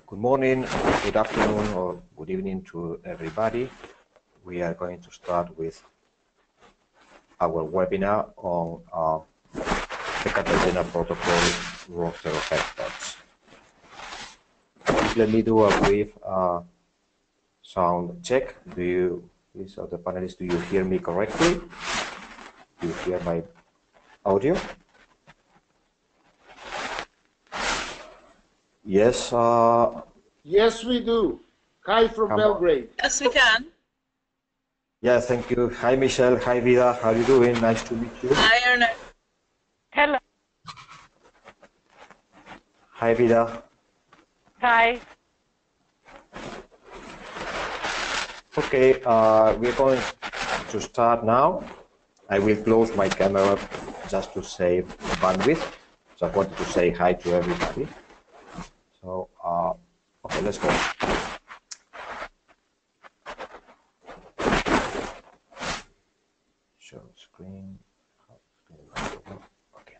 Good morning, good afternoon, or good evening to everybody. We are going to start with our webinar on the Cartagena protocol roster of experts. Let me do a brief sound check. Please, the panelists, do you hear me correctly? Do you hear my audio? Yes. Yes, we do. Hi from Belgrade. Yes, we can. Yeah, thank you. Hi, Michelle. Hi, Vida. How are you doing? Nice to meet you. Hi, Erna. Hello. Hi, Vida. Hi. Okay, we're going to start now. I will close my camera just to save bandwidth. So I wanted to say hi to everybody. So, okay, let's go. Show screen. Okay.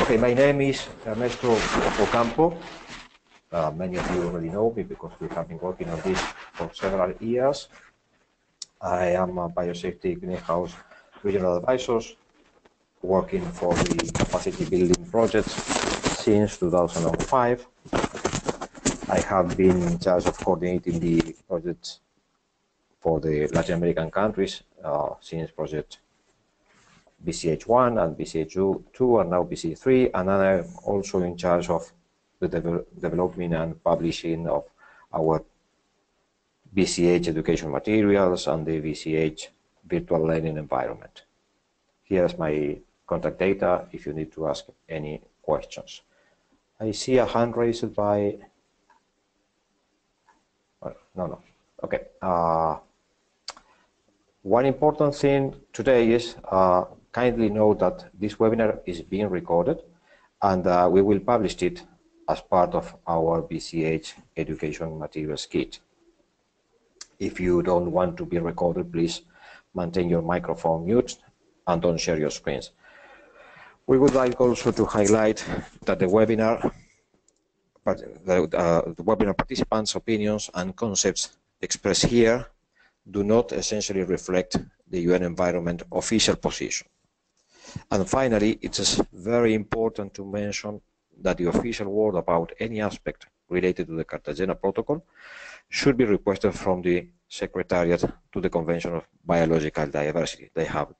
Okay, my name is Ernesto Ocampo. Many of you already know me because we have been working on this for several years. I am a Biosafety Greenhouse Regional Advisor, working for the capacity building projects since 2005. I have been in charge of coordinating the projects for the Latin American countries since project BCH1 and BCH2 and now BCH3, and I'm also in charge of the development and publishing of our BCH education materials and the BCH virtual learning environment. Here's my contact data if you need to ask any questions. I see a hand raised by, no. Okay. One important thing today is kindly note that this webinar is being recorded and we will publish it as part of our BCH education materials kit. If you don't want to be recorded, please maintain your microphone mute and don't share your screens. We would like also to highlight that the webinar participants' opinions and concepts expressed here do not essentially reflect the UN Environment official position. And finally, it is very important to mention that the official word about any aspect related to the Cartagena Protocol should be requested from the Secretariat to the Convention of Biological Diversity. They have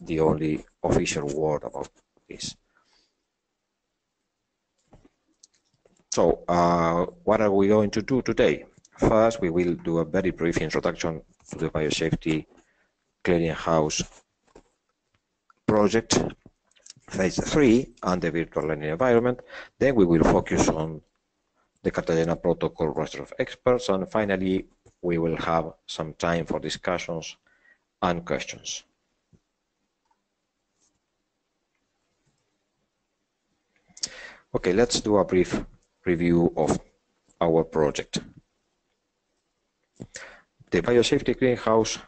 the only official word about this. So, what are we going to do today? First, we will do a very brief introduction to the Biosafety Clearinghouse project, phase 3, and the virtual learning environment. Then we will focus on the Cartagena Protocol roster of experts, and finally, we will have some time for discussions and questions. Okay, let's do a brief review of our project. The Biosafety Greenhouse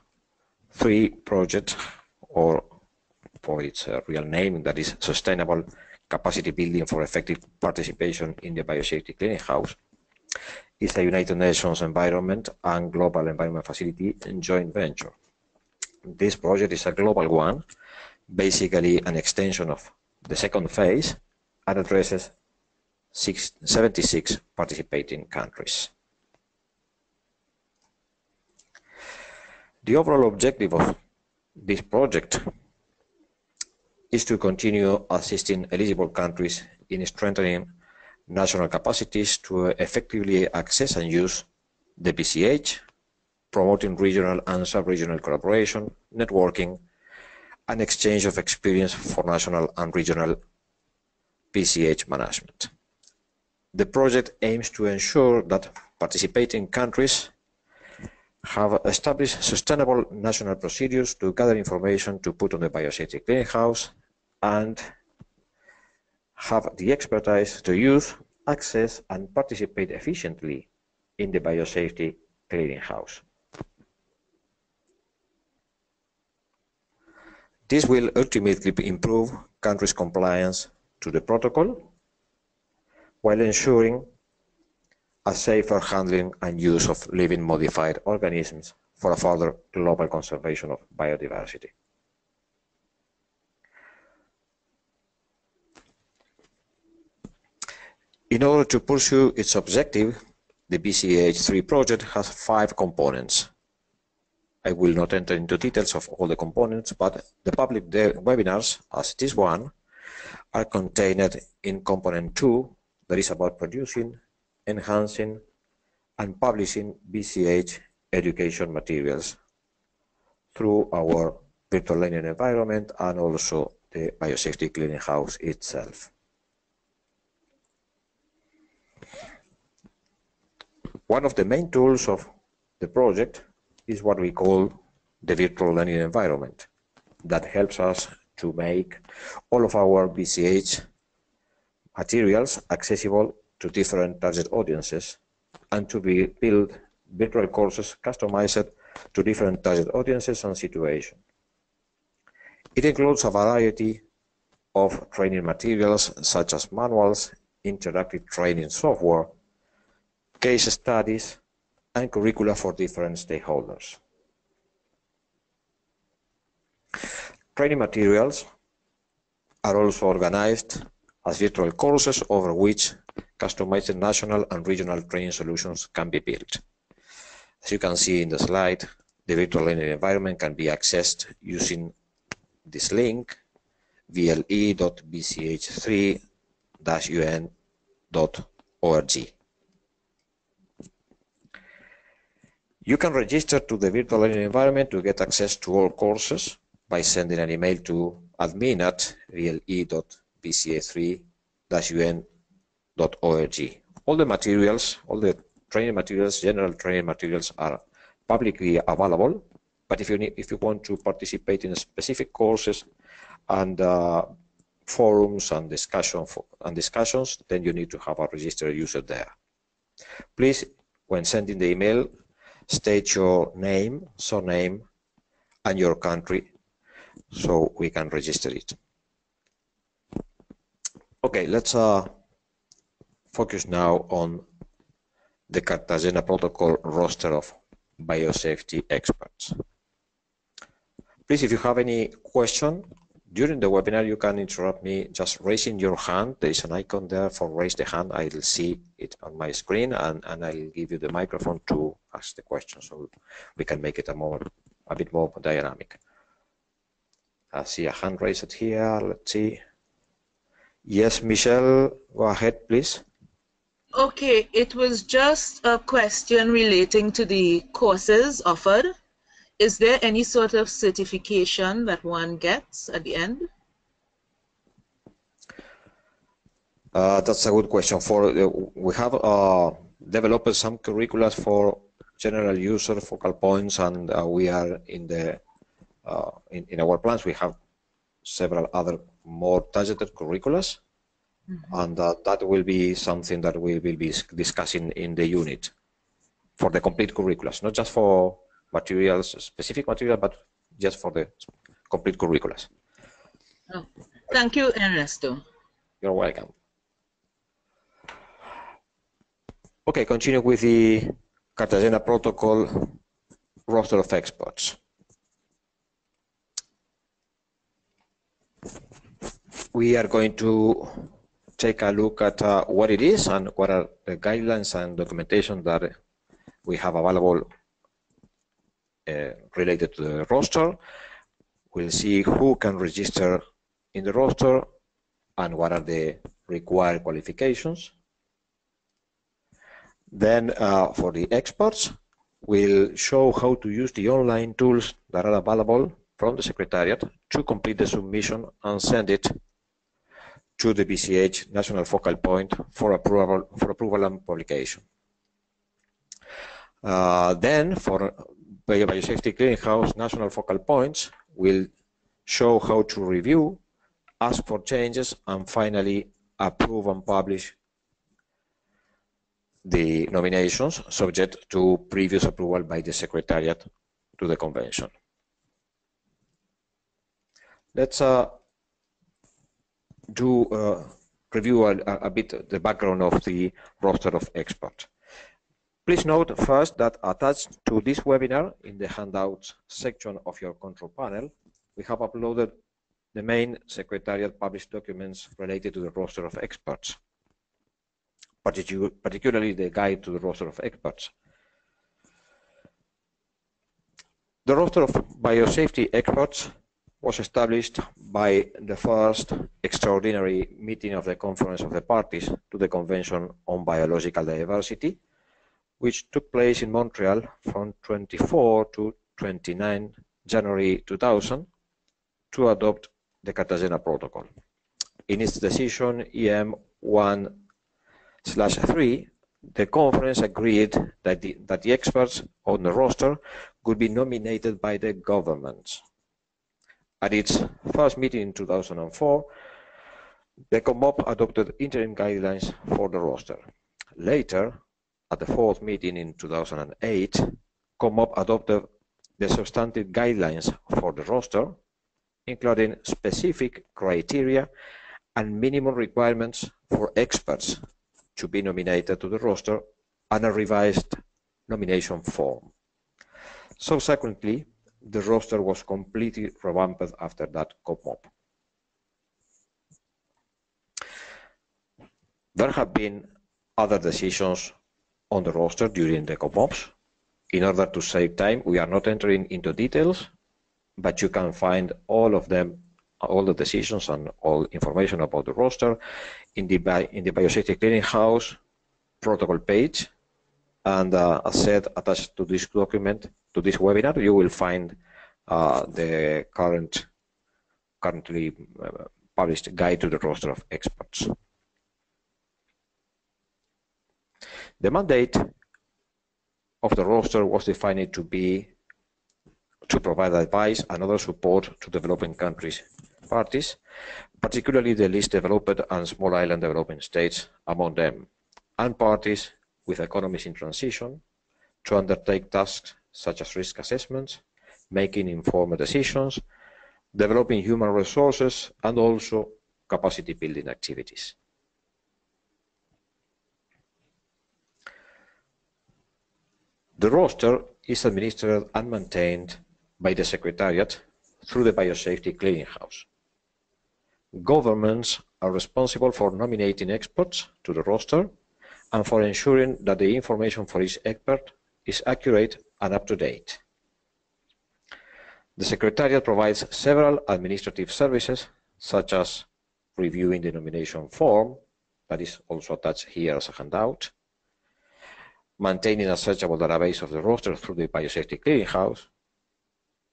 3 project, or for its real name, that is Sustainable Capacity Building for Effective Participation in the Biosafety Clearinghouse, is a United Nations Environment and Global Environment Facility joint venture. This project is a global one, basically an extension of the second phase, and addresses 76 participating countries. The overall objective of this project is to continue assisting eligible countries in strengthening national capacities to effectively access and use the BCH, promoting regional and sub-regional collaboration, networking, and exchange of experience for national and regional BCH management. The project aims to ensure that participating countries have established sustainable national procedures to gather information to put on the Biosafety Clearinghouse and have the expertise to use, access, and participate efficiently in the Biosafety Clearinghouse. This will ultimately improve countries' compliance to the protocol while ensuring a safer handling and use of living modified organisms for a further global conservation of biodiversity. In order to pursue its objective, the BCH3 project has 5 components. I will not enter into details of all the components, but the public webinars, as it is one, are contained in component 2, that is about producing, enhancing, and publishing BCH education materials through our virtual learning environment and also the Biosafety Clearinghouse itself. One of the main tools of the project is what we call the virtual learning environment that helps us to make all of our BCH materials accessible to different target audiences and to build virtual courses customized to different target audiences and situations. It includes a variety of training materials such as manuals, interactive training software, case studies, and curricula for different stakeholders. Training materials are also organized as virtual courses over which customized national and regional training solutions can be built. As you can see in the slide, the virtual learning environment can be accessed using this link, vle.bch3-un.org. You can register to the virtual learning environment to get access to all courses by sending an email to admin@vle.bca3-un.org. All the materials, all the training materials, general training materials are publicly available, but if you want to participate in specific courses and forums and discussions, then you need to have a registered user there. Please, when sending the email, state your name, surname, and your country so we can register it. Okay, let's focus now on the Cartagena Protocol roster of biosafety experts. Please, if you have any question during the webinar, you can interrupt me just raising your hand. There is an icon there for raise the hand. I will see it on my screen, and I'll give you the microphone to ask the question, so we can make it a bit more dynamic. I see a hand raised here. Let's see. Yes, Michelle, go ahead, please. Okay, it was just a question relating to the courses offered. Is there any sort of certification that one gets at the end? That's a good question. We have developed some curricula for general user focal points, and we are in our plans. We have several other more targeted curriculums, and that will be something that we will be discussing in the unit for the complete curriculums, not just for materials, specific material, but just for the complete curriculums. Oh, thank you, Ernesto. You're welcome. Okay, continue with the Cartagena Protocol roster of experts. We are going to take a look at what it is and what are the guidelines and documentation that we have available related to the roster. We'll see who can register in the roster and what are the required qualifications. Then for the experts, we'll show how to use the online tools that are available from the Secretariat to complete the submission and send it to the BCH National Focal Point for approval and publication. Then for Biosafety Clearinghouse National Focal Points, we'll show how to review, ask for changes, and finally approve and publish the nominations subject to previous approval by the Secretariat to the Convention. Let's review a bit the background of the roster of experts. Please note first that attached to this webinar in the handouts section of your control panel, we have uploaded the main Secretariat published documents related to the roster of experts, particularly the guide to the roster of experts. The roster of biosafety experts was established by the first extraordinary meeting of the Conference of the Parties to the Convention on Biological Diversity, which took place in Montreal from 24 to 29 January 2000 to adopt the Cartagena Protocol. In its decision EM 1/3, the conference agreed that the experts on the roster could be nominated by the governments. At its first meeting in 2004, the COMOP adopted interim guidelines for the roster. Later, at the fourth meeting in 2008, COMOP adopted the substantive guidelines for the roster, including specific criteria and minimum requirements for experts to be nominated to the roster and a revised nomination form. Subsequently, the roster was completely revamped after that COMOP. There have been other decisions on the roster during the COMOPs. In order to save time, we are not entering into details, but you can find all of them, all the decisions and all information about the roster in the Biosafety Clearinghouse protocol page. And as said, attached to this document, to this webinar, you will find the currently published guide to the roster of experts. The mandate of the roster was defined to be to provide advice and other support to developing countries parties, particularly the least developed and small island developing states among them, and parties with economies in transition to undertake tasks such as risk assessments, making informed decisions, developing human resources, and also capacity building activities. The roster is administered and maintained by the Secretariat through the Biosafety Clearinghouse. Governments are responsible for nominating experts to the roster and for ensuring that the information for each expert is accurate and up to date. The Secretariat provides several administrative services, such as reviewing the nomination form, that is also attached here as a handout, maintaining a searchable database of the roster through the Biosafety Clearinghouse,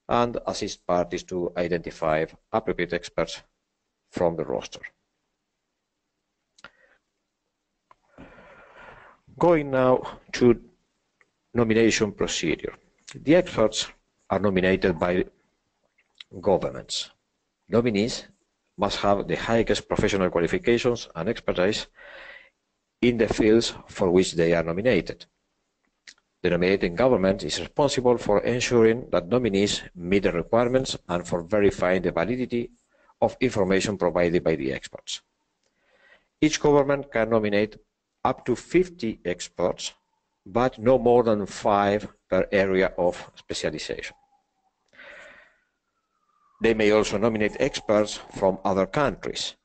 and assist parties to identify appropriate experts from the roster. Going now to nomination procedure. The experts are nominated by governments. Nominees must have the highest professional qualifications and expertise in the fields for which they are nominated. The nominating government is responsible for ensuring that nominees meet the requirements and for verifying the validity of information provided by the experts. Each government can nominate up to 50 experts, but no more than 5 per area of specialization. They may also nominate experts from other countries.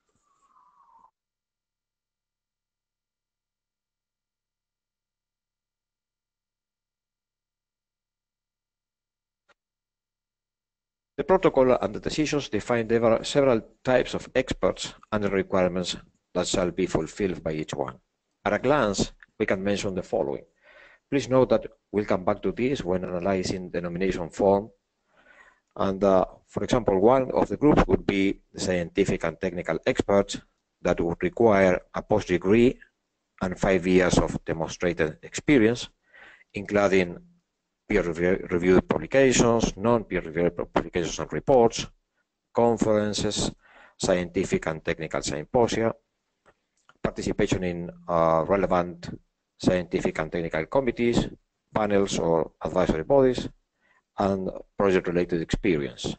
The protocol and the decisions define several types of experts and the requirements that shall be fulfilled by each one. At a glance, we can mention the following. Please note that we'll come back to this when analyzing the nomination form. And for example, one of the groups would be the scientific and technical experts that would require a post-degree and 5 years of demonstrated experience, including peer-reviewed publications, non-peer-reviewed publications and reports, conferences, scientific and technical symposia, participation in relevant scientific and technical committees, panels or advisory bodies, and project-related experience.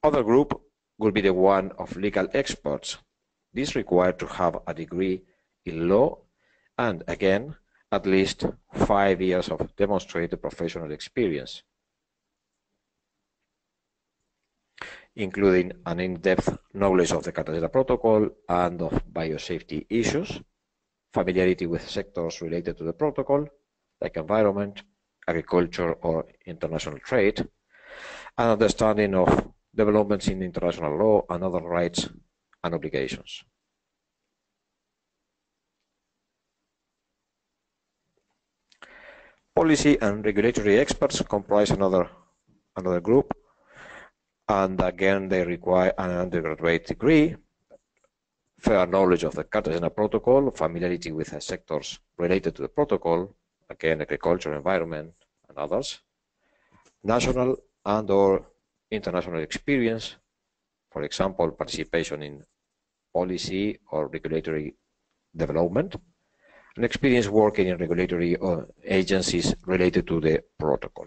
Other group will be the one of legal experts. These require to have a degree in law and again, at least 5 years of demonstrated professional experience, including an in-depth knowledge of the Cartagena Protocol and of biosafety issues, familiarity with sectors related to the protocol, like environment, agriculture, or international trade, and understanding of developments in international law and other rights and obligations. Policy and regulatory experts comprise another group, and again they require an undergraduate degree, fair knowledge of the Cartagena Protocol, familiarity with the sectors related to the protocol, again agriculture, environment, and others, national and/or international experience, for example, participation in policy or regulatory development, and experience working in regulatory agencies related to the protocol.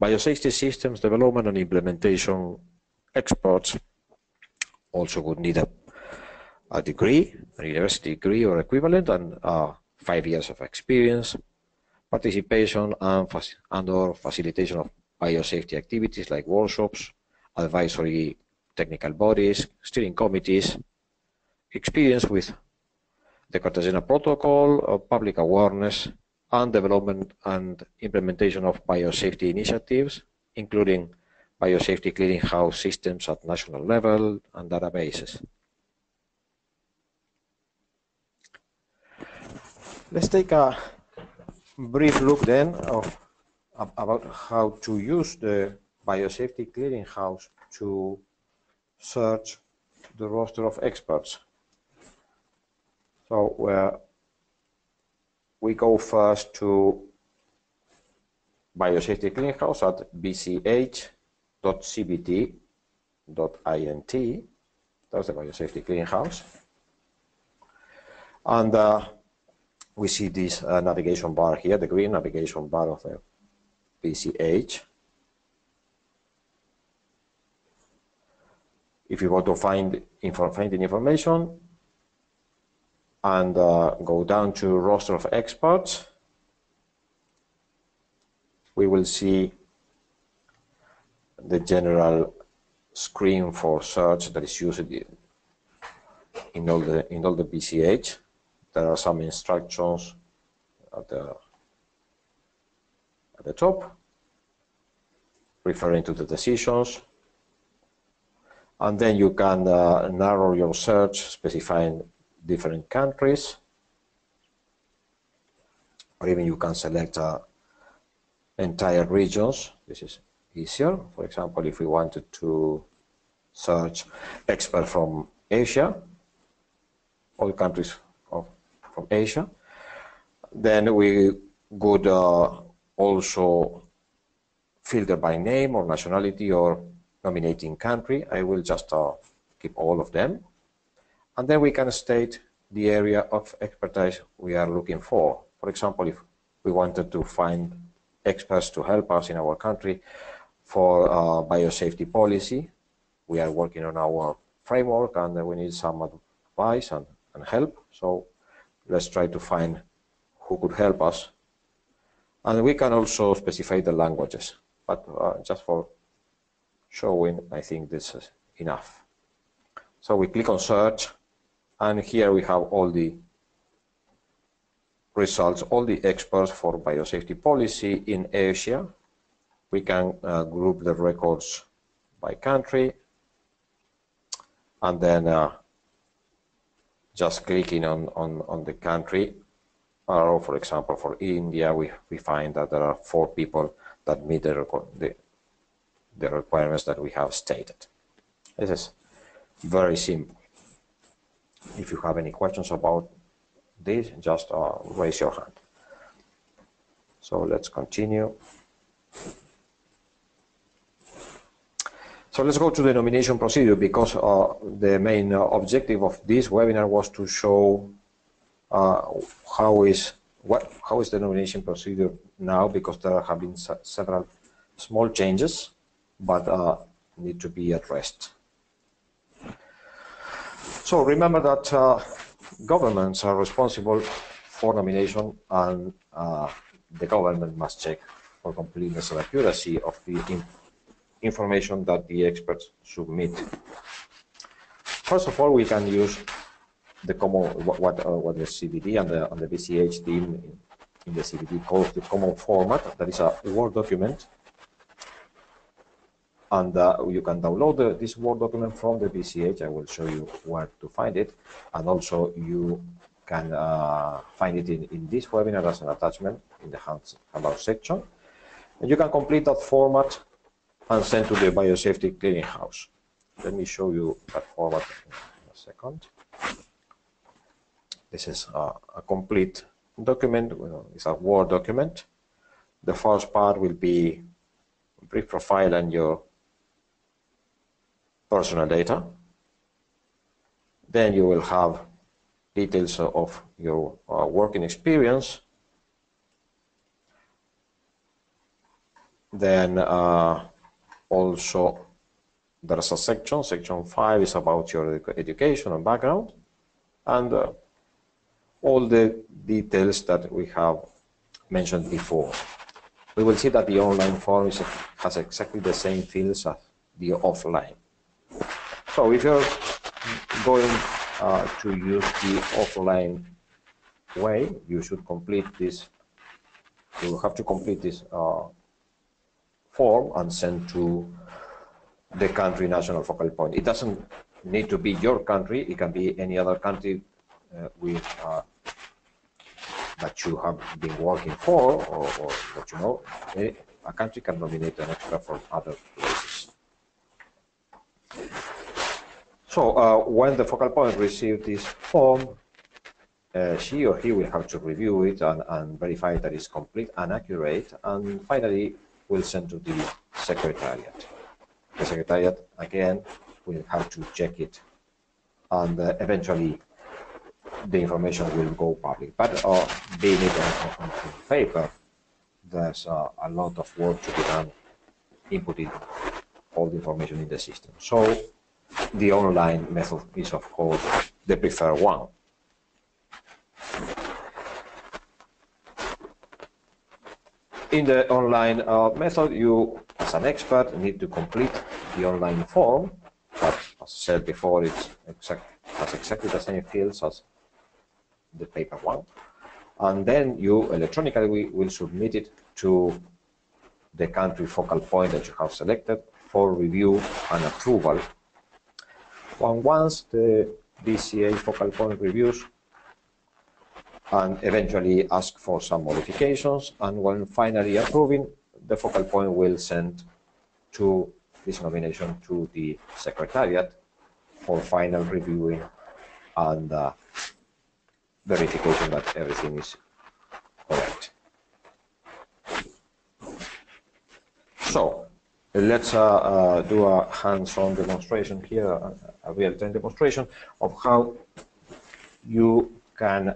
Biosafety systems development and implementation experts also would need a degree, a university degree or equivalent, and 5 years of experience, participation and/or facilitation of biosafety activities like workshops, advisory technical bodies, steering committees, experience with the Cartagena Protocol, public awareness, and development and implementation of biosafety initiatives, including biosafety clearinghouse systems at national level and databases. Let's take a brief look then about how to use the biosafety clearinghouse to search the roster of experts. So we go first to Biosafety Clearinghouse at bch.cbt.int. That's the Biosafety Clearinghouse. And we see this navigation bar here, the green navigation bar of the BCH. If you want to find information and go down to roster of experts, we will see the general screen for search that is used in all the BCH. There are some instructions at the top referring to the decisions, and then you can narrow your search specifying different countries, or even you can select entire regions. This is easier. For example, if we wanted to search experts from Asia, all countries from Asia, then we would also filter by name or nationality or nominating country. I will just keep all of them. And then we can state the area of expertise we are looking for. For example, if we wanted to find experts to help us in our country for biosafety policy, we are working on our framework and we need some advice and help. So let's try to find who could help us. And we can also specify the languages, but just for showing, I think this is enough. So we click on search, and here we have all the results, all the experts for biosafety policy in Asia. We can group the records by country, and then just clicking on the country, or for example for India, we find that there are 4 people that meet the requirements that we have stated. This is very simple. If you have any questions about this, just raise your hand. So let's continue. So let's go to the nomination procedure, because the main objective of this webinar was to show how is the nomination procedure now, because there have been several small changes, but need to be addressed. So remember that governments are responsible for nomination, and the government must check for completeness and accuracy of the information that the experts submit. First of all, we can use the common what the CBD and the BCH team in the CBD calls the common format. That is a Word document, and you can download this Word document from the BCH. I will show you where to find it, and also you can find it in this webinar as an attachment in the handout section, and you can complete that format and send to the Biosafety Clearinghouse. Let me show you that format in a second. This is a complete document. It's a Word document. The first part will be brief profile and your personal data. Then you will have details of your working experience. Then also there's a section. Section 5 is about your education and background, and all the details that we have mentioned before. We will see that the online form has exactly the same fields as the offline. So if you're going to use the offline way, you should complete this. You have to complete this form and send to the country national focal point. It doesn't need to be your country. It can be any other country with that you have been working for, or that you know. A country can nominate an expert from other places. So when the focal point receives this form, she or he will have to review it and verify that it's complete and accurate, and finally will send to the secretariat. The secretariat again will have to check it, and eventually the information will go public. But being it on paper, there's a lot of work to be done inputting all the information in the system. So the online method is, of course, the preferred one. In the online method, you, as an expert, need to complete the online form, but as I said before, it has exactly the same fields as the paper one, and then you electronically will submit it to the country focal point that you have selected for review and approval. Once the BCH focal point reviews and eventually ask for some modifications, and when finally approving, the focal point will send to this nomination to the secretariat for final reviewing and verification that everything is correct. So let's do a hands-on demonstration here, a real-time demonstration of how you can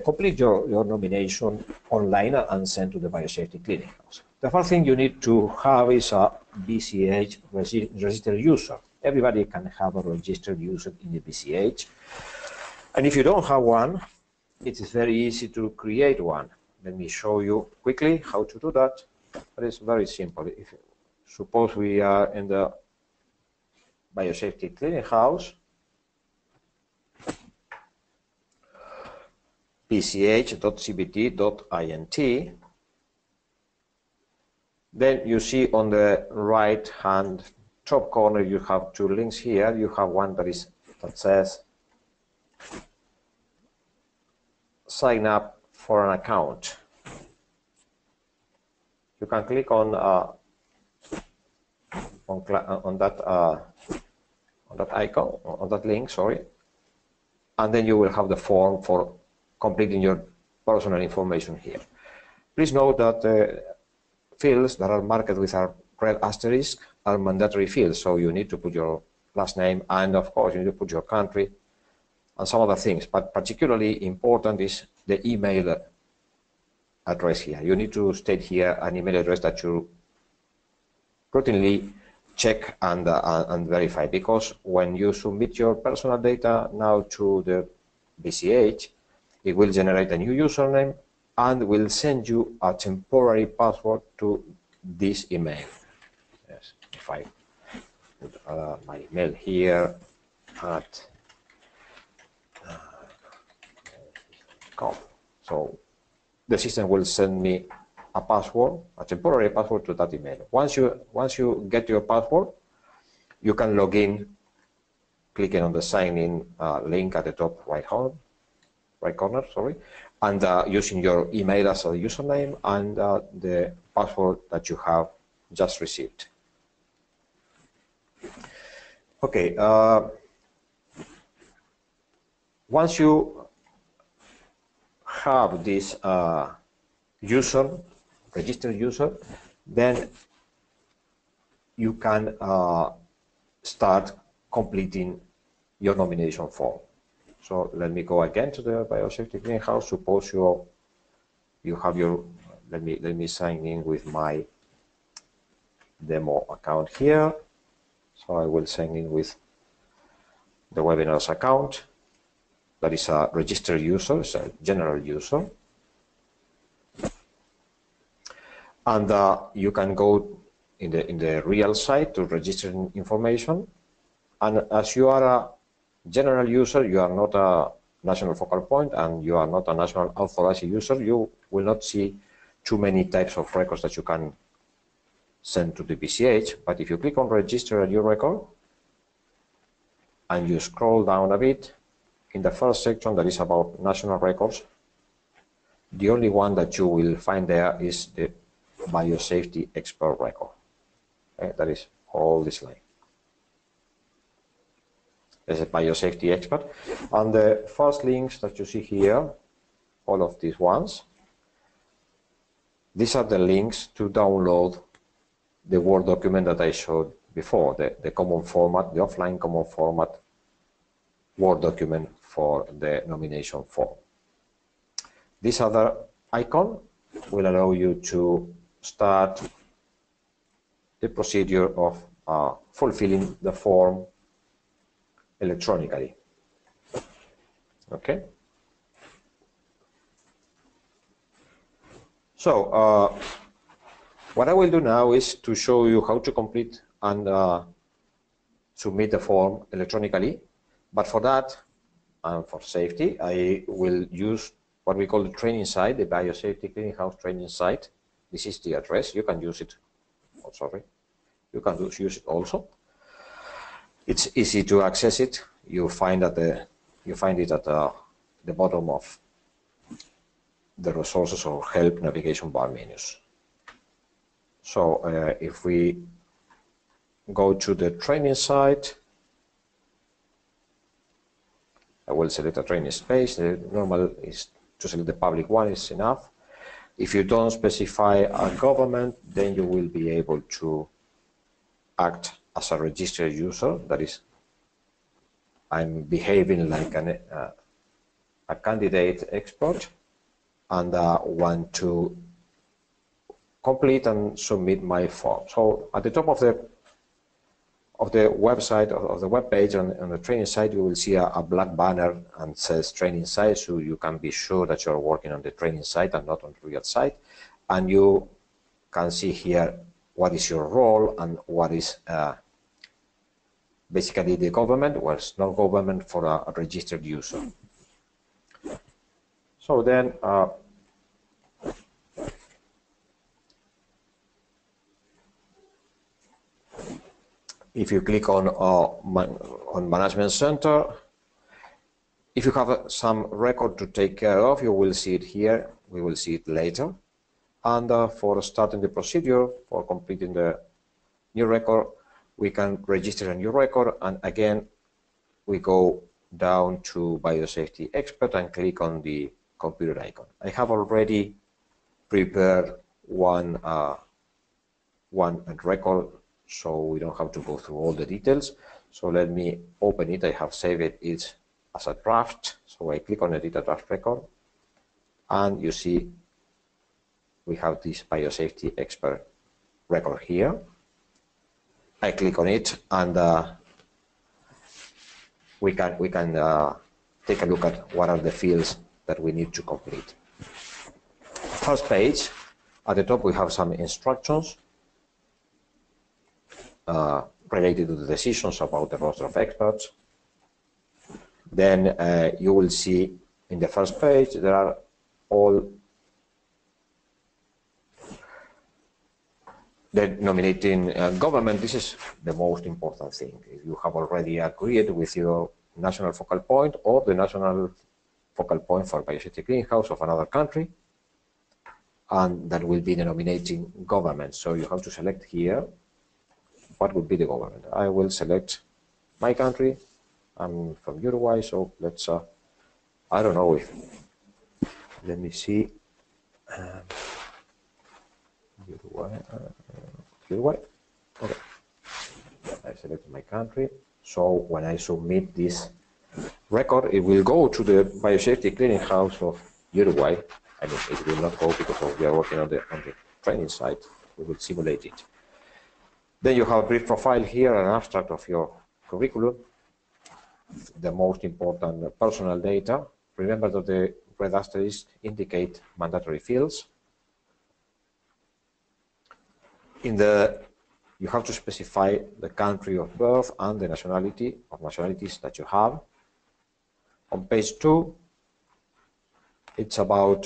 complete your nomination online and send to the Biosafety Clearinghouse. The first thing you need to have is a BCH registered user. Everybody can have a registered user in the BCH. And if you don't have one, it is very easy to create one. Let me show you quickly how to do that. But it's very simple. Suppose we are in the Biosafety Clearinghouse, bch.cbt.int. Then you see on the right-hand top corner, you have two links here. You have one that says sign up for an account. You can click on that icon, on that link, sorry, and then you will have the form for completing your personal information here. Please note that fields that are marked with a red asterisk are mandatory fields, so you need to put your last name, and of course you need to put your country and some other things, but particularly important is the email address here. You need to state here an email address that you routinely check and verify, because when you submit your personal data now to the BCH, it will generate a new username and will send you a temporary password to this email. Yes, if I put my email here at com. So the system will send me a password, a temporary password to that email. Once you get your password, you can log in clicking on the sign in link at the top right corner, sorry, and using your email as a username and the password that you have just received. Okay, once you have this registered user, then you can start completing your nomination form. So let me go again to the Biosafety Greenhouse. Suppose you have your, let me sign in with my demo account here. So I will sign in with the webinars account. That is a registered user, it's a general user. And you can go in the real site to register information. And as you are a general user, you are not a national focal point and you are not a national authorized user, you will not see too many types of records that you can send to the BCH. But if you click on register a new record and you scroll down a bit, in the first section that is about national records, the only one that you will find there is the biosafety expert record. Okay, that is all this line. There's a biosafety expert. And the first links that you see here, all of these ones, these are the links to download the Word document that I showed before, the common format, the offline common format Word document for the nomination form. This other icon will allow you to start the procedure of fulfilling the form electronically. Okay. So what I will do now is to show you how to complete and submit the form electronically. But for that, and for safety, I will use what we call the training site, the Biosafety Greenhouse training site. This is the address. You can use it. Oh, sorry. You can use it also. It's easy to access it. You find it at the bottom of the resources or help navigation bar menus. So if we go to the training site, I will select a training space. The normal is to select the public one is enough. If you don't specify a government, then you will be able to act as a registered user. That is, I'm behaving like a candidate expert and want to complete and submit my form. So at the top of the website, of the web page on the training site, you will see a black banner and says training site, so you can be sure that you're working on the training site and not on the real site. And you can see here what is your role and what is basically the government, what's not government for a registered user. So then if you click on Management Center, if you have some record to take care of, you will see it here. We will see it later. And for starting the procedure, for completing the new record, we can register a new record. And again, we go down to Biosafety Expert and click on the computer icon. I have already prepared one record, so we don't have to go through all the details. So let me open it. I have saved it as a draft. So I click on Edit a Draft Record, and you see we have this Biosafety Expert record here. I click on it, and we can take a look at what are the fields that we need to complete. First page, at the top we have some instructions related to the decisions about the roster of experts. Then you will see in the first page there are all the nominating government. This is the most important thing. If you have already agreed with your national focal point or the national focal point for biosafety greenhouse of another country, and that will be the nominating government. So you have to select here what would be the government. I will select my country. I'm from Uruguay, so let's, I don't know if, let me see, Uruguay, okay. I select my country. So when I submit this record, it will go to the biosafety clearinghouse of Uruguay. I mean, it will not go because we are working on the training site. We will simulate it. Then you have a brief profile here, an abstract of your curriculum, the most important personal data. Remember that the red asterisk indicate mandatory fields. You have to specify the country of birth and the nationality or nationalities that you have. On page 2, it's about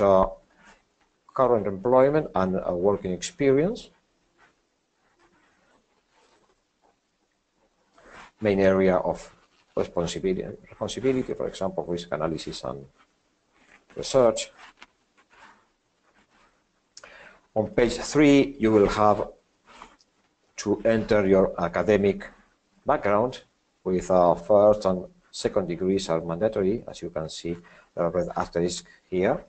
current employment and working experience. Main area of responsibility, for example, risk analysis and research. On page 3, you will have to enter your academic background with first and second degrees are mandatory. As you can see, there are red asterisk here.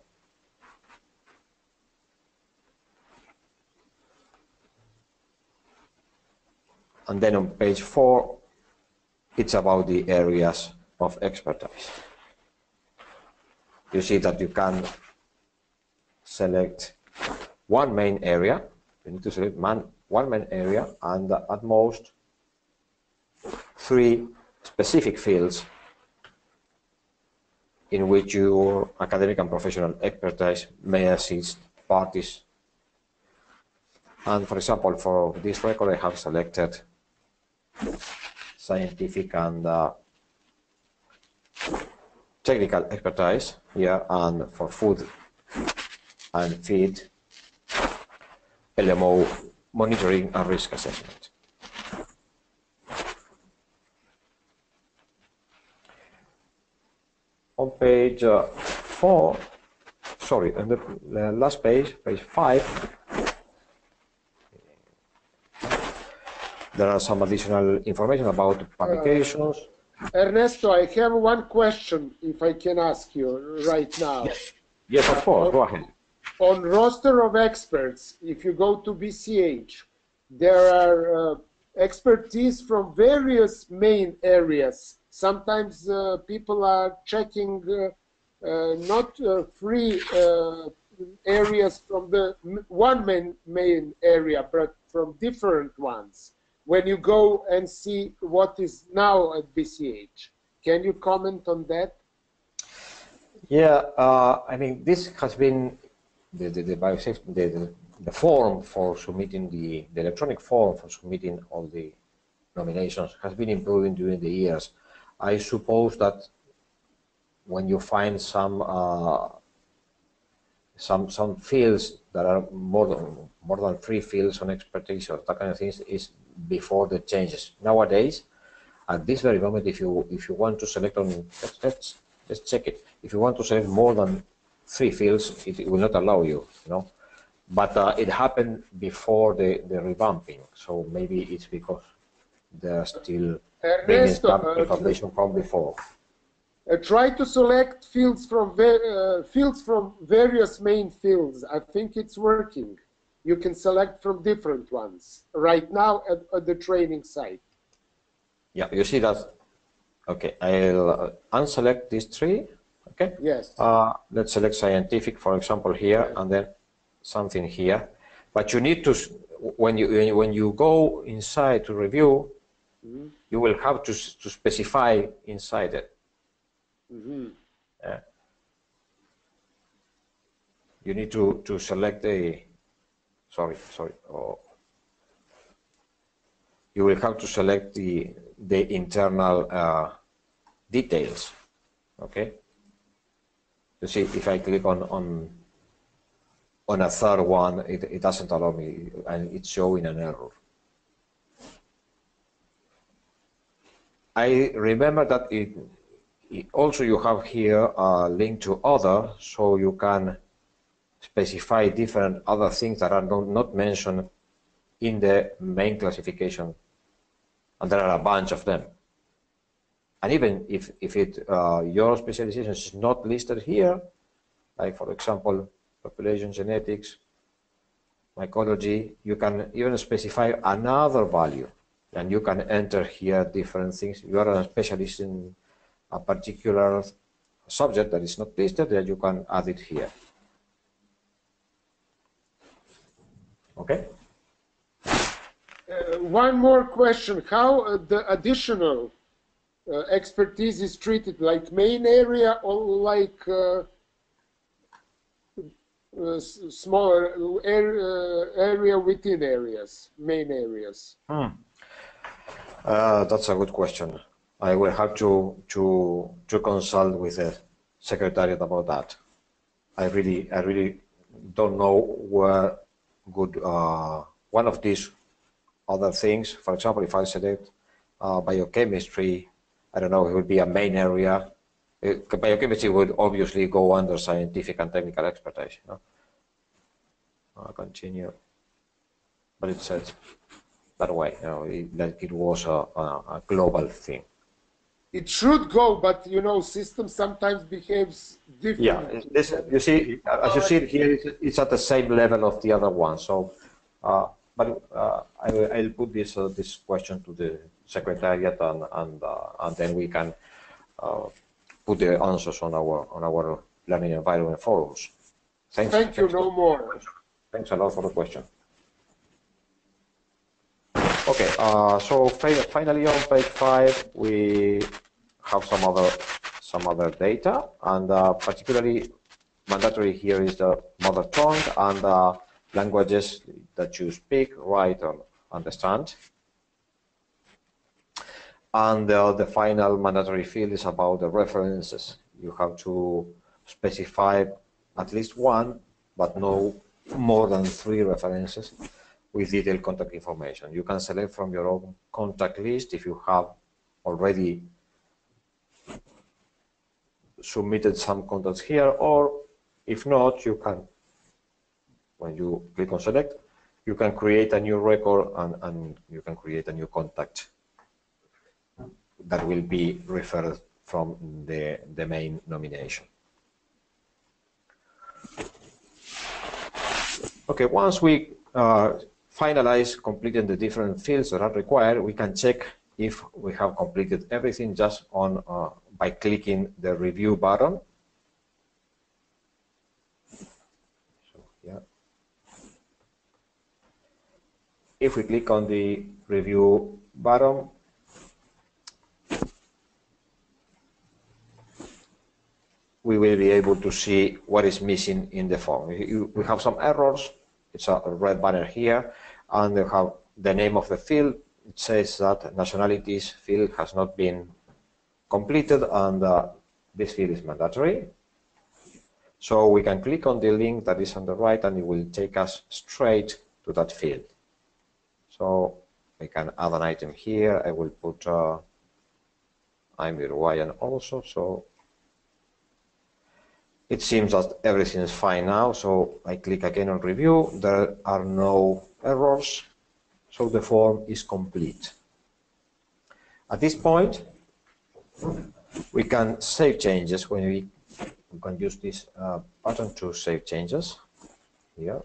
And then on page 4, it's about the areas of expertise. You see that you can select one main area. You need to select one main area and at most 3 specific fields in which your academic and professional expertise may assist parties. And for example, for this record, I have selected scientific and technical expertise here, and for food and feed, LMO monitoring and risk assessment. On page 4, sorry, on the last page, page 5, there are some additional information about publications. Ernesto, I have one question, if I can ask you right now. Yes, yes, of course, go ahead. On roster of experts, if you go to BCH, there are expertise from various main areas. Sometimes people are checking not free areas from the one main area, but from different ones. When you go and see what is now at BCH, can you comment on that? Yeah, I mean, this has been the biosafety, the form for submitting the electronic form for submitting all the nominations has been improving during the years. I suppose that when you find some fields that are more than 3 fields on expertise or that kind of things is before the changes. Nowadays, at this very moment, if you want to select on, let's check it. If you want to select more than 3 fields, it will not allow you, you know. But it happened before the revamping, so maybe it's because they're still bringing some information from before. Try to select fields from various main fields. I think it's working. You can select from different ones right now at the training site. Yeah, you see that. Okay, I'll unselect these 3. Okay. Yes. Let's select scientific, for example, here, and then something here. But you need to, when you go inside to review, you will have to specify inside it. You need to select the, you will have to select the internal details. Okay. You see, if I click on a third one, it doesn't allow me, and it's showing an error. I remember that it also you have here a link to other, so you can specify different other things that are not mentioned in the main classification, and there are a bunch of them. And even if your specialization is not listed here, like for example population genetics, mycology, you can even specify another value, and you can enter here different things. You are a specialist in a particular subject that is not listed, then you can add it here. Okay. One more question: how the additional expertise is treated, like main area or like smaller area within areas, main areas? That's a good question. I will have to consult with the secretariat about that. I really don't know where good one of these other things. For example, if I select biochemistry, I don't know, it would be a main area. Biochemistry would obviously go under scientific and technical expertise. You know? Continue, but it says that way, you know, like it was a global thing. It should go, but you know, system sometimes behaves differently. Yeah, this, you see, as you see it here, it's at the same level of the other one. So, but I'll put this question to the secretariat, and then we can put the answers on our learning environment forums. Thank you. No more. Thanks a lot for the question. Okay, so finally on page 5 we have some other data, and particularly mandatory here is the mother tongue and languages that you speak, write, or understand. And the final mandatory field is about the references. You have to specify at least one, but no more than 3 references with detailed contact information. You can select from your own contact list if you have already submitted some contacts here, or if not, you can, when you click on select, you can create a new record and you can create a new contact that will be referred from the main nomination. Okay, once we finalize completing the different fields that are required, we can check if we have completed everything just on by clicking the review button. So, yeah. If we click on the review button, we will be able to see what is missing in the form. We have some errors. It's a red banner here, and we have the name of the field. It says that nationalities field has not been completed, and this field is mandatory. So we can click on the link that is on the right, and it will take us straight to that field. So we can add an item here. I will put I'm Uruguayan also, so it seems that everything is fine now, so I click again on review. There are no errors, so the form is complete. At this point, we can save changes. When we can use this button to save changes here.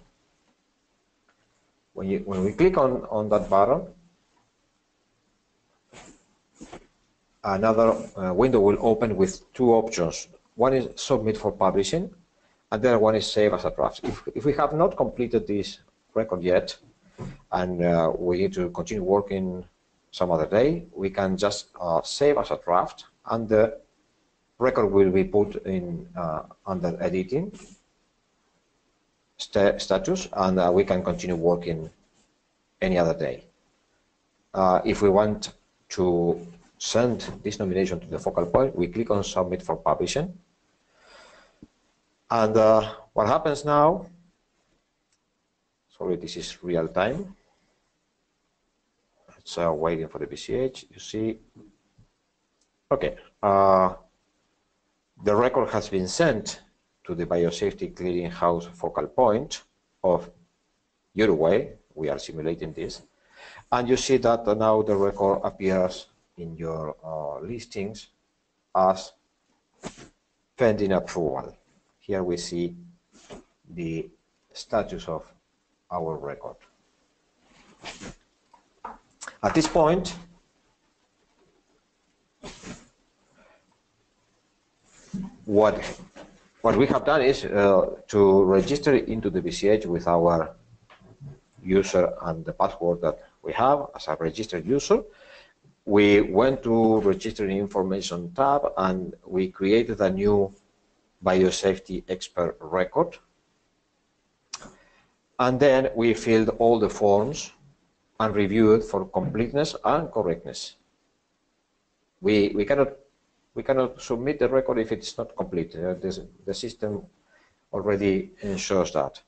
When we click on that button, another window will open with 2 options. One is submit for publishing, and the other one is save as a draft. If we have not completed this record yet, and we need to continue working some other day, we can just save as a draft, and the record will be put in under editing status, and we can continue working any other day. If we want to send this nomination to the focal point, we click on Submit for Publishing. And what happens now, sorry, this is real time. It's waiting for the BCH, you see. Okay, the record has been sent to the Biosafety Clearinghouse focal point of Uruguay. We are simulating this. And you see that now the record appears in your listings as pending approval. Here we see the status of our record. At this point, what we have done is to register into the BCH with our user and the password that we have as a registered user. We went to Registering Information tab and we created a new Biosafety Expert record. And then we filled all the forms and reviewed for completeness and correctness. We cannot submit the record if it's not complete. The system already ensures that.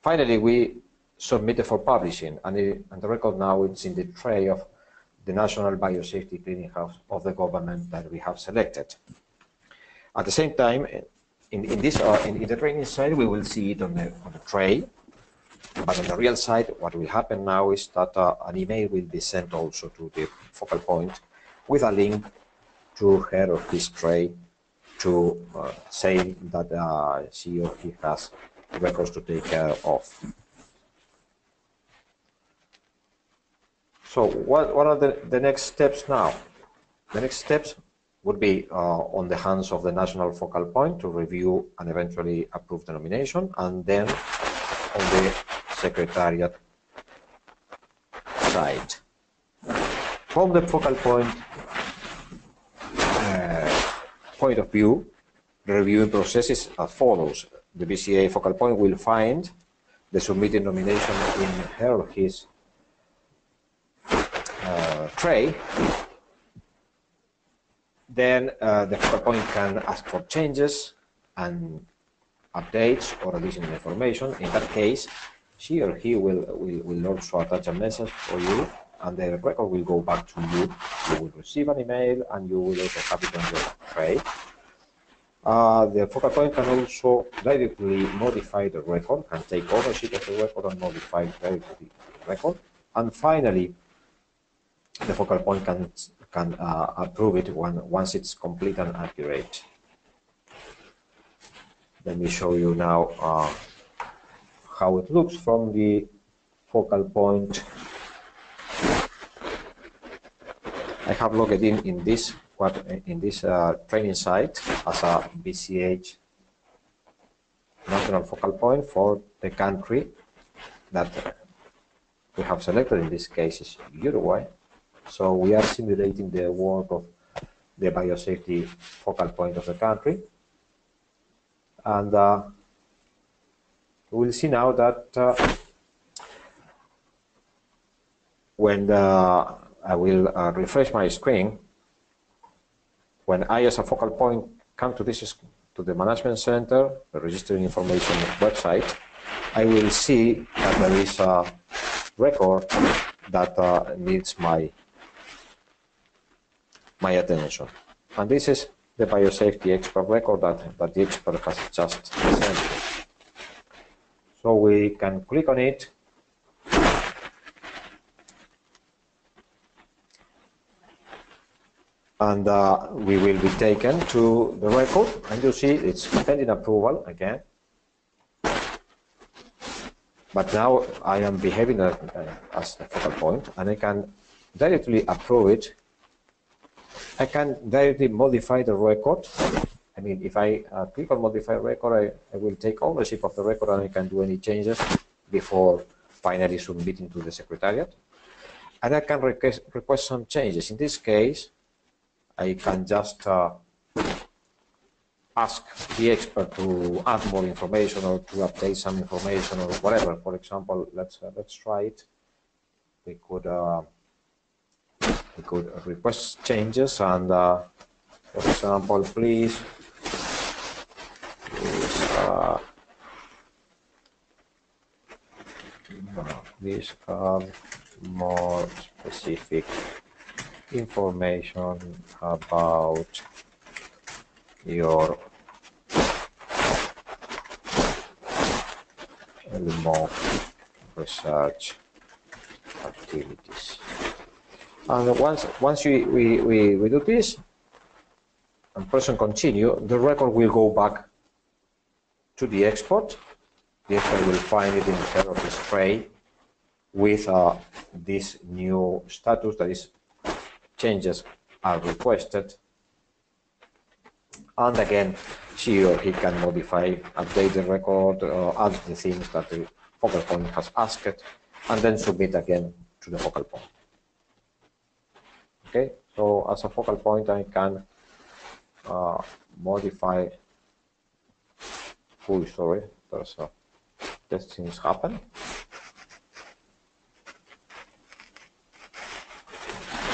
Finally, we submitted for publishing, and the record now is in the tray of the National Biosafety Clearinghouse of the government that we have selected. At the same time, in the training side, we will see it on the tray, but on the real side, what will happen now is that an email will be sent also to the focal point with a link to her of this tray to say that she or he has records to take care of. So what are the next steps now? The next steps would be on the hands of the National Focal Point to review and eventually approve the nomination, and then on the Secretariat side. From the focal point point of view, the reviewing process is as follows. The BCA focal point will find the submitted nomination in her or his tray. Then the focal point can ask for changes and updates or additional information. In that case, she or he will also attach a message for you, and the record will go back to you. You will receive an email, and you will also have it on your tray. The focal point can also directly modify the record, can take ownership of the record and modify directly the record. And finally, the focal point can approve it once it's complete and accurate. Let me show you now how it looks from the focal point. I have logged in this training site as a BCH National Focal Point for the country that we have selected. In this case is Uruguay. So we are simulating the work of the biosafety focal point of the country. And we'll see now that when I will refresh my screen, when I as a focal point come to the management center, the registering information website, I will see that there is a record that needs my attention. And this is the biosafety expert record that the expert has just sent. So we can click on it. And we will be taken to the record, and you see it's pending approval again. But now I am behaving as a focal point, and I can directly approve it. I can directly modify the record. I mean, if I click on modify record, I will take ownership of the record, and I can do any changes before finally submitting to the Secretariat. And I can request some changes. In this case, I can just ask the expert to add more information or to update some information or whatever. For example, let's try it. We could request changes and, for example, please add more specific information about your LMO research activities. And once we do this and press on continue, the record will go back to the export. The export will find it in the head of this tray with this new status, that is, changes are requested. And again, she or he can modify, update the record, add the things that the focal point has asked, and then submit again to the focal point. Okay, so as a focal point, I can modify. Oh, sorry, there's these things happen.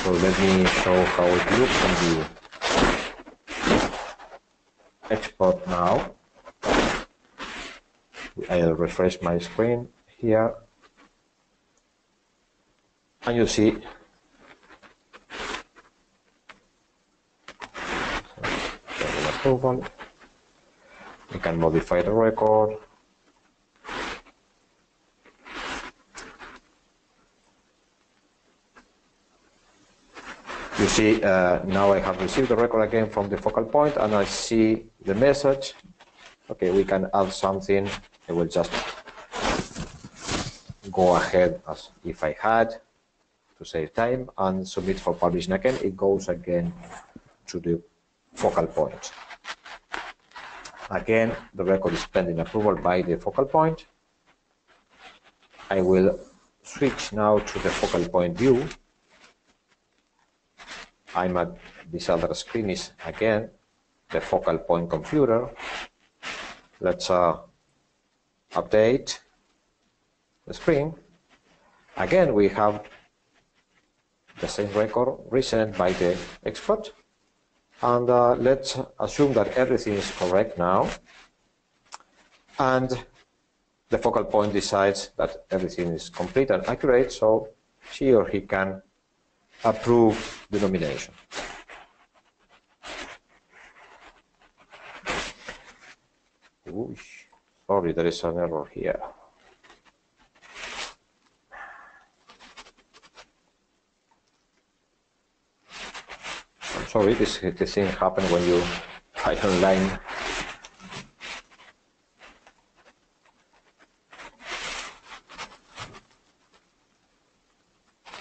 So let me show how it looks on the export now. I'll refresh my screen here, and you see approval. We can modify the record. You see, now I have received the record again from the focal point, and I see the message. Okay, we can add something. I will just go ahead as if I had, to save time, and submit for publishing again. It goes again to the focal point. Again, the record is pending approval by the focal point. I will switch now to the focal point view. I'm at this other screen is again the focal point computer. Let's update the screen. Again, we have the same record resent by the expert. And let's assume that everything is correct now. And the focal point decides that everything is complete and accurate, so she or he can approve the nomination. Ooh, sorry, there is an error here. I'm sorry, this thing happens when you try online.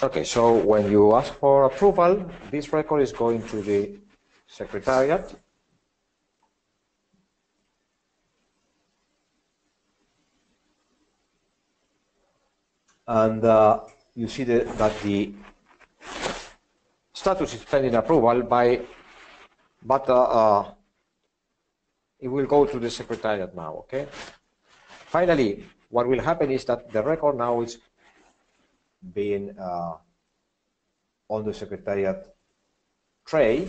Okay, so when you ask for approval, this record is going to the Secretariat. And you see that the status is pending approval but it will go to the Secretariat now, okay? Finally, what will happen is that the record now is being on the Secretariat tray,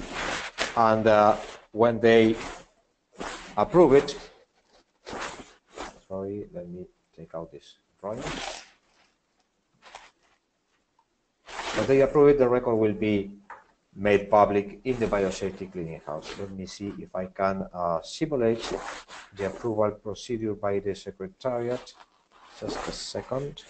and when they approve it, sorry, let me take out this drawing. When they approve it, the record will be made public in the Biosafety Clearinghouse. Let me see if I can simulate the approval procedure by the Secretariat. Just a second.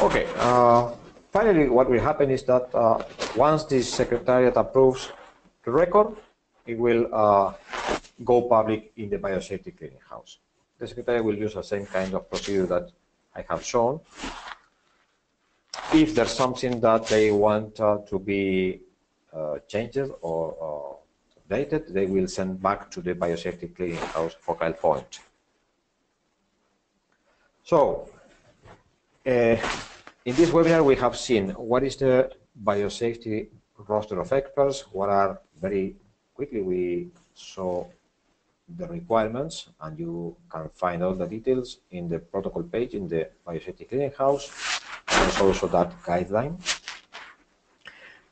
Okay. Finally, what will happen is that once the Secretariat approves the record, it will go public in the Biosafety Clearinghouse. The Secretariat will use the same kind of procedure that I have shown. If there's something that they want to be changed or updated, they will send back to the Biosafety Clearinghouse focal point. So, in this webinar, we have seen what is the biosafety roster of experts, what are, very quickly, we saw the requirements, and you can find all the details in the protocol page in the Biosafety Clearinghouse. There's also that guideline.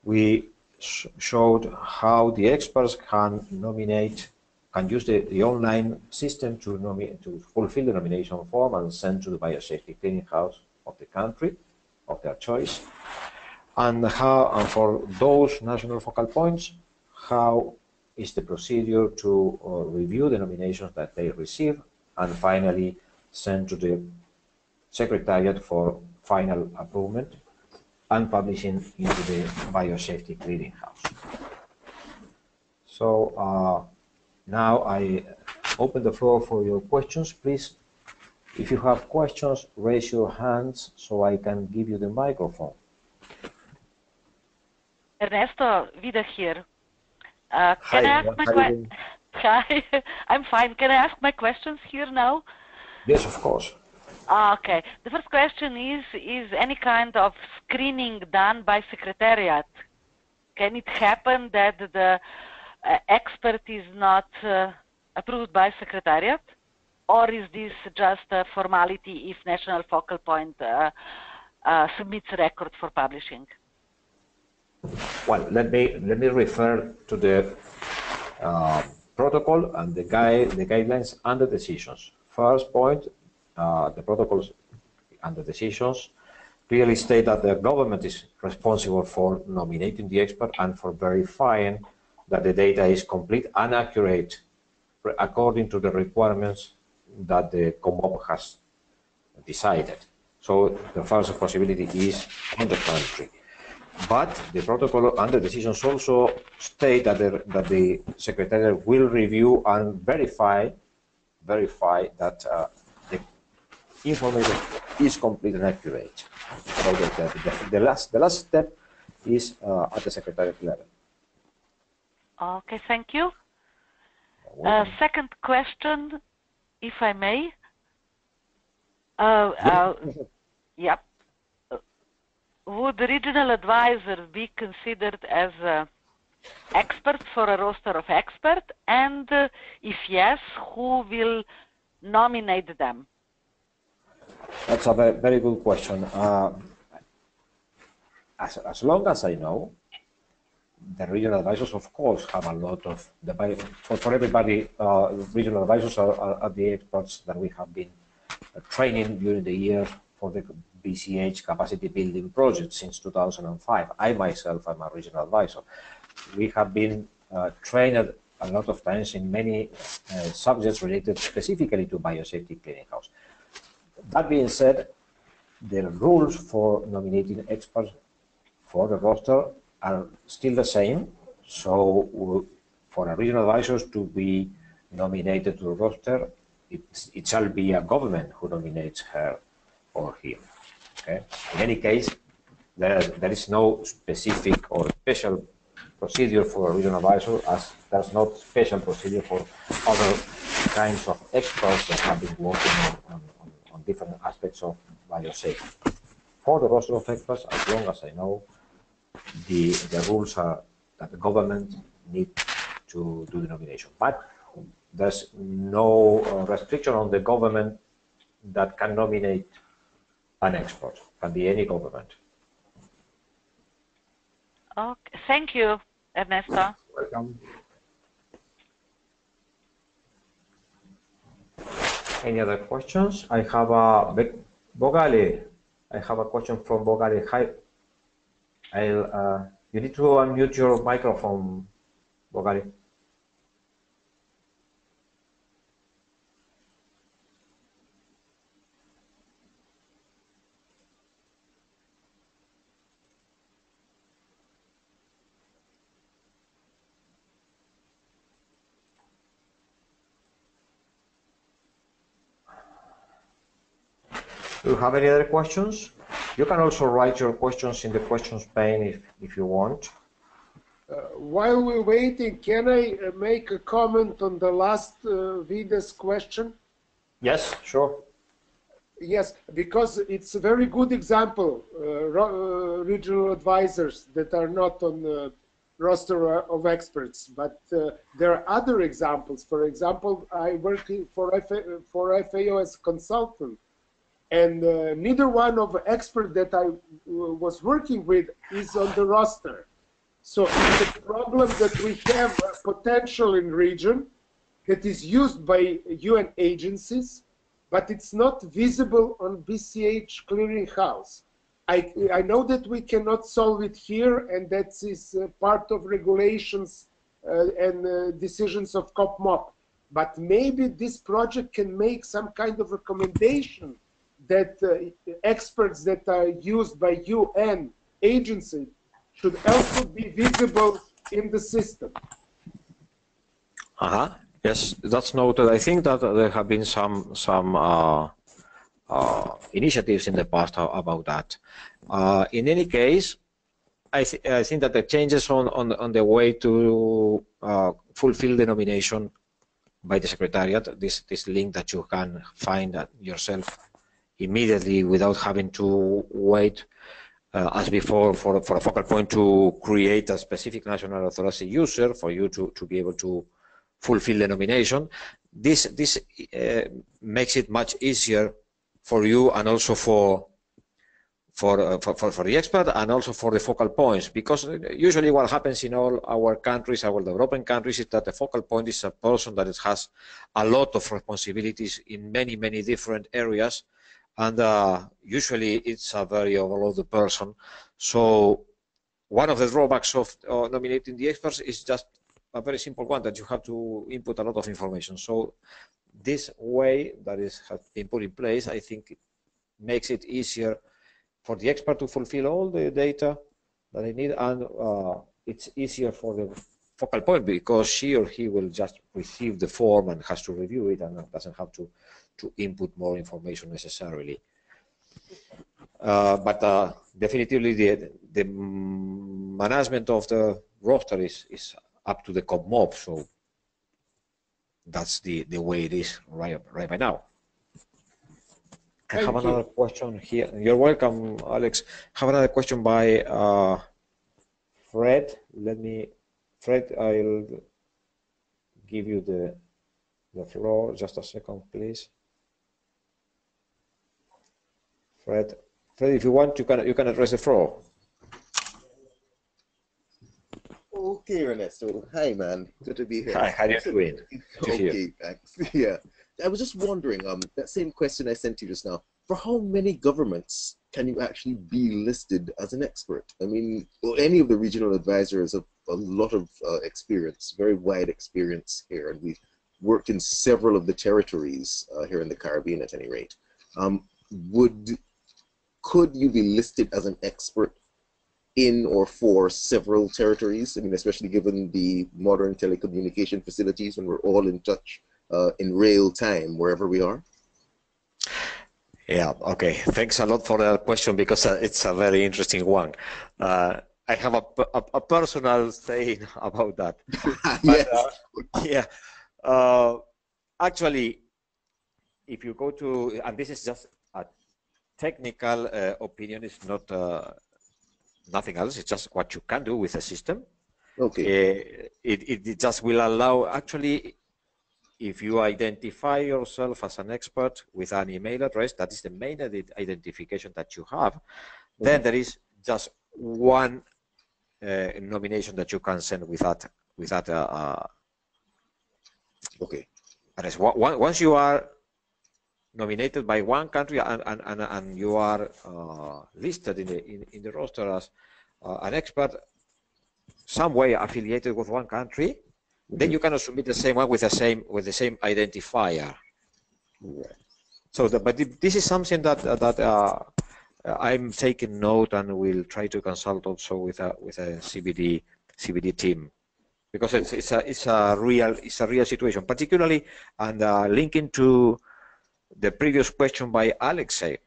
We showed how the experts can nominate, can use the online system to fulfill the nomination form and send to the Biosafety Clearinghouse of the country of their choice, and for those national focal points, how is the procedure to review the nominations that they receive and finally send to the Secretariat for final approval and publishing into the Biosafety Clearinghouse. So now I open the floor for your questions. Please, if you have questions, raise your hands so I can give you the microphone. Ernesto, wieder here. Can I ask my question? Hi, I'm fine. Can I ask my questions here now? Yes, of course. Okay. The first question is any kind of screening done by Secretariat? Can it happen that the expert is not approved by Secretariat? Or is this just a formality if National Focal Point submits a record for publishing? Well, let me refer to the protocol and the guidelines and the decisions. First point, the protocols and the decisions clearly state that the government is responsible for nominating the expert and for verifying that the data is complete and accurate according to the requirements that the COMOP has decided. So the first possibility is on the country. But the protocol and the decisions also state that the Secretariat will review and verify that the information is complete and accurate. So the last step is at the Secretariat level. Okay, thank you. Second question, if I may. Yep. Would the regional advisor be considered as an expert for a roster of experts? And if yes, who will nominate them? That's a very good question. As long as I know, the regional advisors, of course, have a lot of for everybody. Regional advisors are the experts that we have been training during the year for the BCH capacity building project since 2005. I myself am a regional advisor. We have been trained a lot of times in many subjects related specifically to biosafety clearinghouse. That being said, the rules for nominating experts for the roster are still the same. So for a regional advisor to be nominated to the roster, it shall be a government who nominates her or him. Okay. In any case, there is no specific or special procedure for a regional advisor, as there's no special procedure for other kinds of experts that have been working on different aspects of biosafety. For the roster of experts, as long as I know, the rules are that the government need to do the nomination. But there's no restriction on the government that can nominate an expert. Can be any government. Okay, thank you, Ernesto. Welcome. Any other questions? I have a Bogali. I have a question from Bogali. Hi. You need to unmute your microphone, Bogali. Do you have any other questions? You can also write your questions in the questions pane if you want. While we're waiting, can I make a comment on the last Vida's question? Yes, sure. Yes, because it's a very good example, regional advisors that are not on the roster of experts, but there are other examples. For example, I work for FAO as a consultant, and neither one of the experts that I was working with is on the roster. So it's a problem that we have a potential in region that is used by UN agencies, but it's not visible on BCH clearinghouse. I know that we cannot solve it here, and that is part of regulations and decisions of COPMOP. But maybe this project can make some kind of recommendation that experts that are used by UN agency should also be visible in the system. Yes, that's noted. I think that there have been some initiatives in the past about that. In any case, I think that the changes on the way to fulfill the nomination by the Secretariat, this link that you can find yourself immediately without having to wait as before for a focal point to create a specific national authorized user for you to be able to fulfill the nomination. This makes it much easier for you and also for the expert and also for the focal points, because usually what happens in all our countries, our developing countries, is that the focal point is a person that has a lot of responsibilities in many different areas, and usually it's a very overloaded person. So one of the drawbacks of nominating the experts is just a very simple one, that you have to input a lot of information. So this way that has been put in place, I think it makes it easier for the expert to fulfill all the data that they need, and it's easier for the focal point because she or he will just receive the form and has to review it and doesn't have to input more information necessarily. But definitively the management of the roster is up to the COPMOP, so that's the way it is right by now. I have another question here. You're welcome, Alex. I have another question by Fred. Fred, I'll give you the floor. Just a second, please. Fred, if you want, you can address the floor. Okay, Ernesto. Hi, man. Good to be here. Hi, how are you doing? Okay, thanks. Yeah. I was just wondering, that same question I sent you just now, for how many governments can you actually be listed as an expert? I mean, well, any of the regional advisors have a lot of experience, very wide experience here, and we've worked in several of the territories here in the Caribbean at any rate. Could you be listed as an expert in or for several territories? I mean, especially given the modern telecommunication facilities when we're all in touch in real time wherever we are? Yeah, okay. Thanks a lot for that question, because it's a very interesting one. I have a personal saying about that. Yes. Yeah. Actually, if you go to, and this is just a technical opinion, it's not nothing else, it's just what you can do with the system. Okay. It just will allow, actually, if you identify yourself as an expert with an email address, that is the main identification that you have, then there is just one nomination that you can send with that okay. address. Once you are nominated by one country and you are listed in the roster as an expert, some way affiliated with one country, then you cannot submit the same one with the same identifier. Right. So, but this is something that I'm taking note, and will try to consult also with a CBD team, because it's a real situation, particularly, and linking to the previous question by Alexei.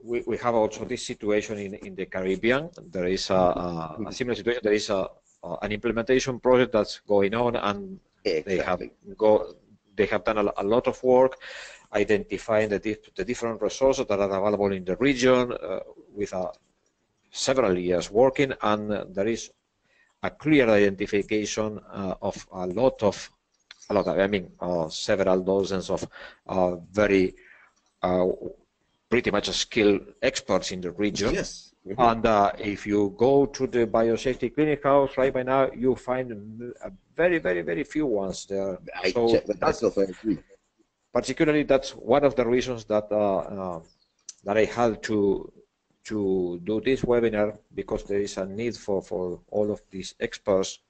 we have also this situation in the Caribbean. There is a similar situation. There is an implementation project that's going on, and Exactly. they have done a lot of work identifying the different resources that are available in the region with several years working, and there is a clear identification of several dozens of very pretty much skilled experts in the region. Yes. And if you go to the biosafety clinic house right by now, you find very, very, very few ones there. I checked that myself, I agree. Particularly, that's one of the reasons that that I had to do this webinar, because there is a need for all of these experts,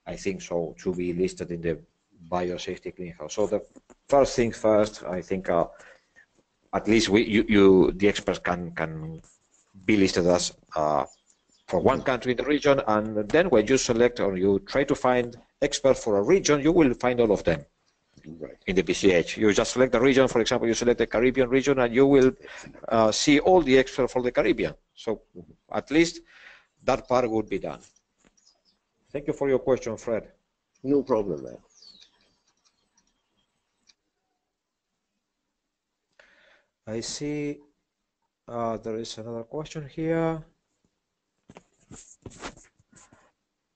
I think so, to be listed in the biosafety clinic house. So the first things first, I think at least the experts can be listed as for one country in the region, and then when you select or you try to find experts for a region, you will find all of them. Right. In the BCH. You just select the region, for example, you select the Caribbean region, and you will see all the experts for the Caribbean. So at least that part would be done. Thank you for your question, Fred. No problem, man. I see there is another question here.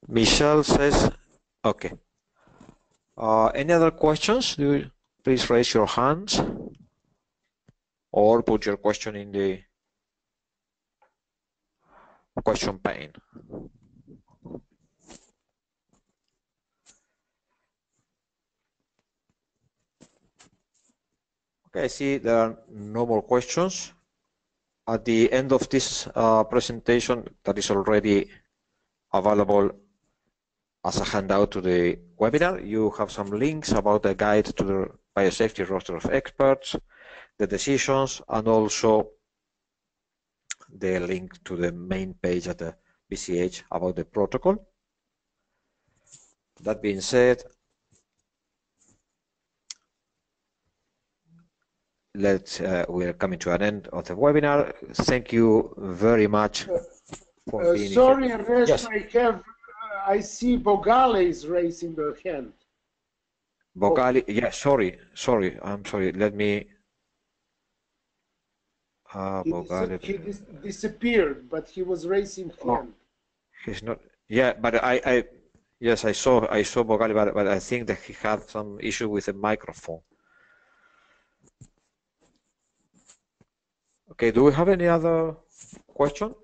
Michelle says, okay. Any other questions? Please raise your hands or put your question in the question pane. Okay, I see there are no more questions. At the end of this presentation, that is already available as a handout to the webinar, you have some links about the guide to the biosafety roster of experts, the decisions, and also the link to the main page at the BCH about the protocol. That being said, we're coming to an end of the webinar. Thank you very much for being here. Sorry, Ernesto, Yes. I see Bogale is raising their hand. Bogale, yes, sorry, I'm sorry. Let me. Bogale. He disappeared, but he was raising hand. He's not. Yeah, but yes, I saw Bogale, but I think that he had some issue with the microphone. Okay, do we have any other question?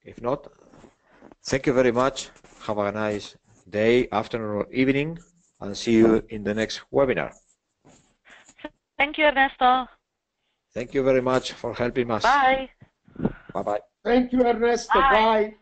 If not, thank you very much. Have a nice day, afternoon, or evening, and see you in the next webinar. Thank you, Ernesto. Thank you very much for helping us. Bye. Bye-bye. Thank you, Ernesto. Bye. Bye.